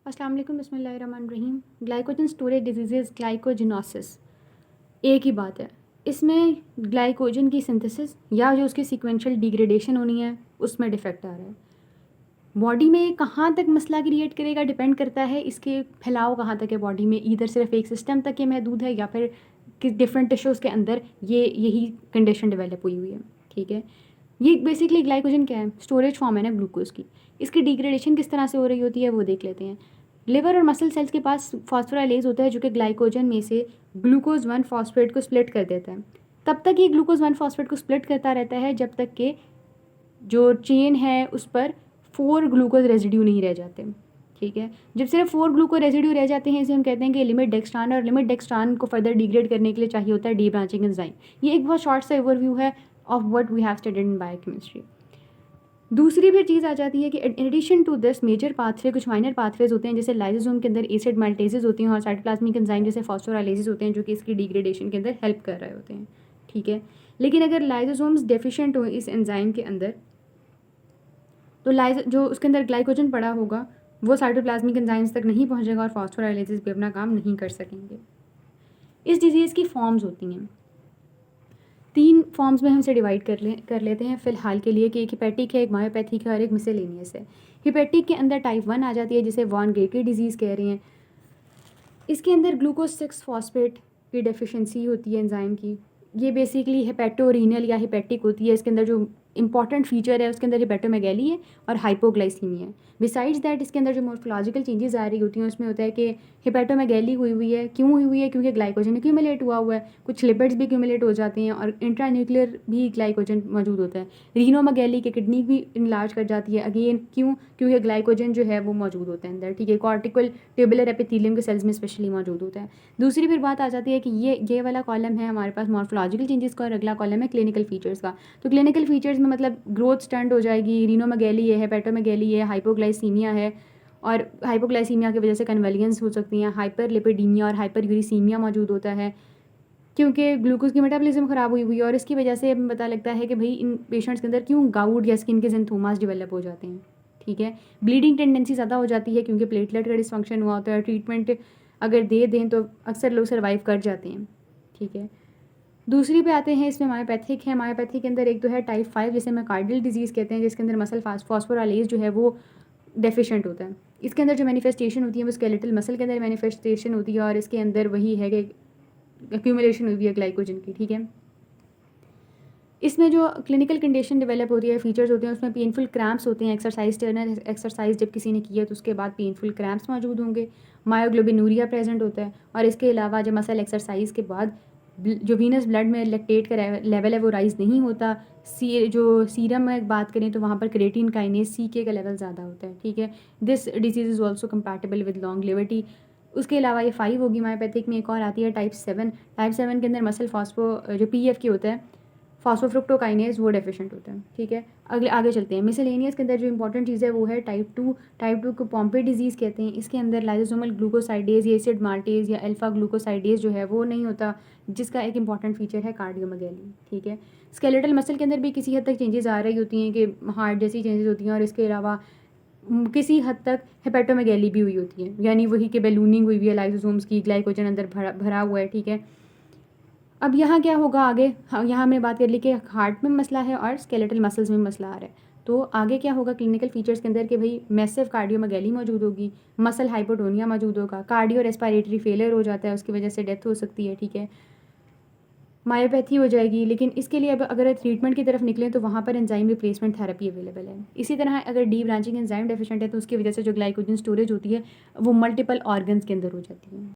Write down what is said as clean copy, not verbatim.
अस्सलाम वालेकुम, बिस्मिल्लाहिर्रहमानिर्रहीम। ग्लाइकोजन स्टोरेज डिजीज़ ग्लाइकोजिनोसिस एक ही बात है। इसमें ग्लाइकोजन की सिंथेसिस या जो उसकी सीक्वेंशियल डिग्रेडेशन होनी है उसमें डिफेक्ट आ रहा है। बॉडी में कहाँ तक मसला क्रिएट करेगा डिपेंड करता है इसके फैलाव कहाँ तक है बॉडी में, इधर सिर्फ एक सिस्टम तक ये महदूद है या फिर किस डिफरेंट टिश्यूज़ के अंदर यही कंडीशन डेवलप हुई हुई है। ठीक है, ये बेसिकली ग्लाइकोजन क्या है, स्टोरेज फॉर्म है ना ग्लूकोज की। इसकी डिग्रेडेशन किस तरह से हो रही होती है वो देख लेते हैं। लिवर और मसल सेल्स के पास फॉस्फोराइलेज होता है जो कि ग्लाइकोजन में से ग्लूकोज 1 फॉस्फेट को स्प्लिट कर देता है। तब तक ये ग्लूकोज 1 फॉस्फेट को स्प्लिट करता रहता है जब तक कि जो चेन है उस पर 4 ग्लूकोज रेजिड्यू नहीं रह जाते। ठीक है, जब सिर्फ 4 ग्लूकोज रेजिड्यू रह जाते हैं इसे हम कहते हैं कि लिमिट डेक्सट्रान, और लिमिट डेक्सट्रान को फर्दर डिग्रेड करने के लिए चाहिए होता है डी ब्रांचिंग एंजाइम। ये एक बहुत शॉर्ट सा ओवरव्यू है of what we have studied in biochemistry. दूसरी भी चीज़ आ जाती है कि in addition to this major pathway कुछ माइनर पाथवेज होते हैं जैसे लाइसोसोम के अंदर एसिड माल्टेजेस होती हैं और साइटोप्लाज्मिक एंजाइम जैसे फॉस्फोराइलेजेस होते हैं जो कि इसकी डिग्रेडेशन के अंदर हेल्प कर रहे होते हैं। ठीक है, लेकिन अगर लाइसोसोम्स डेफिशिएंट हो इस एंजाइम के अंदर तो जो उसके अंदर ग्लाइकोजन पड़ा होगा वो साइटोप्लाज्मिक एंजाइम्स तक नहीं पहुंचेगा और फॉस्फोराइलेजेस भी अपना काम नहीं कर सकेंगे। इस डिजीज़ की फॉर्म्स होती हैं, 3 फॉर्म्स में हम इसे डिवाइड कर लेते हैं फ़िलहाल के लिए कि एक हिपैटिक है, एक मायोपैथिक है और एक मिसेलेनियस है। हिपैटिक के अंदर टाइप 1 आ जाती है जिसे वॉन गेटी डिजीज़ कह रहे हैं। इसके अंदर ग्लूकोज 6 फॉस्फेट की डेफिशिएंसी होती है एंजाइम की। ये बेसिकली हेपेटोरीनल या हिपैटिक होती है। इसके अंदर जो इंपॉर्टेंट फीचर है उसके अंदर हिपेटोमेगैली है और हाइपोग्लाइसीमिया है। बिसाइड्स दैट इसके अंदर जो मोर्फोलॉजिकल चेंजेस आ रही होती हैं उसमें होता है कि हिपेटोमेगैली हुई हुई है। क्यों हुई हुई है? क्योंकि ग्लाइकोजन एक्यूमुलेट हुआ हुआ है, कुछ लिपिड्स भी एक्यूमुलेट हो जाते हैं और इंट्रान्यूक्लियर भी ग्लाइकोजन मौजूद होता है। रीनोमेगैली की किडनी भी इनलार्ज कर जाती है, अगेन क्यों? क्योंकि ग्लाइकोजन जो है वो मौजूद होता है अंदर। ठीक है, कॉर्टिकल ट्यूबुलर एपिथेलियम के सेल्स में स्पेशली मौजूद होता है। दूसरी फिर बात आ जाती है कि ये वाला कॉलम है हमारे पास मॉर्फोलॉजिकल चेंजेस का और अगला कॉलम है क्लिनिकल फीचर्स का। तो क्लिनिकल फीचर्स में मतलब ग्रोथ स्टंट हो जाएगी, रीनोमेगैली है, हेपेटोमेगैली है, हाइपोग्लाइसीमिया है और हाइपोग्लाइसीमिया की वजह से कन्वलियंस हो सकती हैं, हाइपरलिपिडीमिया और हाइपरयूरिसीमिया मौजूद होता है क्योंकि ग्लूकोज की मेटाबॉलिज्म ख़राब हुई हुई है और इसकी वजह से हमें पता लगता है कि भाई इन पेशेंट्स के अंदर क्यों गाउट या स्किन के ज़िंथोमास डेवलप हो जाते हैं। ठीक है, ब्लीडिंग टेंडेंसी ज़्यादा हो जाती है क्योंकि प्लेटलेट का डिसफंक्शन हुआ होता है। ट्रीटमेंट अगर दे दें तो अक्सर लोग सर्वाइव कर जाते हैं। ठीक है, दूसरी पे आते हैं, इसमें मायोपैथिक है। मायोपैथिक के अंदर एक तो है टाइप 5 जिसे मायोकार्डियल डिजीज़ कहते हैं जिसके अंदर मसल फॉस्फोराइलेज जो है वो डेफिशिएंट होता है। इसके अंदर जो मैनिफेस्टेशन होती है वो स्केलेटल मसल के अंदर मैनिफेस्टेशन होती है और इसके अंदर वही है कि एक्यूमुलेशन हुई है ग्लाइकोजन की। ठीक है, इसमें जो क्लिनिकल कंडीशन डेवलप होती है, फीचर्स होते हैं, उसमें पेनफुल क्रैम्प्स होते हैं। एक्सरसाइज टर्नर एक्सरसाइज जब किसी ने किया तो उसके बाद पेनफुल क्रैम्प्स मौजूद होंगे। मायोग्लोबिनूरिया प्रेजेंट होता है और इसके अलावा जब मसल एक्सरसाइज के बाद जो वीनस ब्लड में लैक्टेट का लेवल है वो राइज नहीं होता। जो सीरम में बात करें तो वहाँ पर क्रेटिन काइनेज CK का लेवल ज़्यादा होता है। ठीक है, this disease is also compatible with longevity. उसके अलावा ये 5 होगी। मायोपैथिक में एक और आती है टाइप 7। टाइप 7 के अंदर मसल जो PF के होता है फॉस्फोफ्रुक्टोकाइनेज वो डेफिशिएंट होता है। ठीक है, आगे चलते हैं। मिसलेनियस के अंदर जो इंपॉर्टेंट चीज़ है वो है टाइप 2। टाइप 2 को पॉम्पे डिजीज़ कहते हैं। इसके अंदर लाइसोसोमल ग्लूकोसाइडेज या एसिड माल्टेज या अल्फा ग्लूकोसाइडेज जो है वो नहीं होता, जिसका एक इंपॉर्टेंट फीचर है कार्डियोमेगैली। ठीक है, स्केलेटल मसल के अंदर भी किसी हद तक चेंजेस आ रही होती हैं कि हार्ट जैसी चेंजेस होती हैं और इसके अलावा किसी हद तक हेपेटोमेगैली भी हुई होती है, यानी वही कि बैलूनिंग हुई हुई है लाइसोसोम्स की, ग्लाइकोजन अंदर भरा हुआ है। ठीक है, अब यहाँ क्या होगा आगे? हाँ, यहाँ हमने बात कर ली कि हार्ट में मसला है और स्केलेटल मसल्स में मसला आ रहा है। तो आगे क्या होगा क्लिनिकल फीचर्स के अंदर कि भाई मैसिव कार्डियोमेगैली मौजूद होगी, मसल हाइपोटोनिया मौजूद होगा, कार्डियो रेस्पिरेटरी फेलियर हो जाता है, उसकी वजह से डेथ हो सकती है। ठीक है, मायोपैथी हो जाएगी। लेकिन इसके लिए अब अगर ट्रीटमेंट की तरफ निकलें तो वहाँ पर एंजाइम रिप्लेसमेंट थेरेपी अवेलेबल है। इसी तरह अगर डी ब्रांचिंग एंजाइम डेफिशिएंट है तो उसकी वजह से जो ग्लाइकोजन स्टोरेज होती है वो मल्टीपल ऑर्गन्स के अंदर हो जाती है।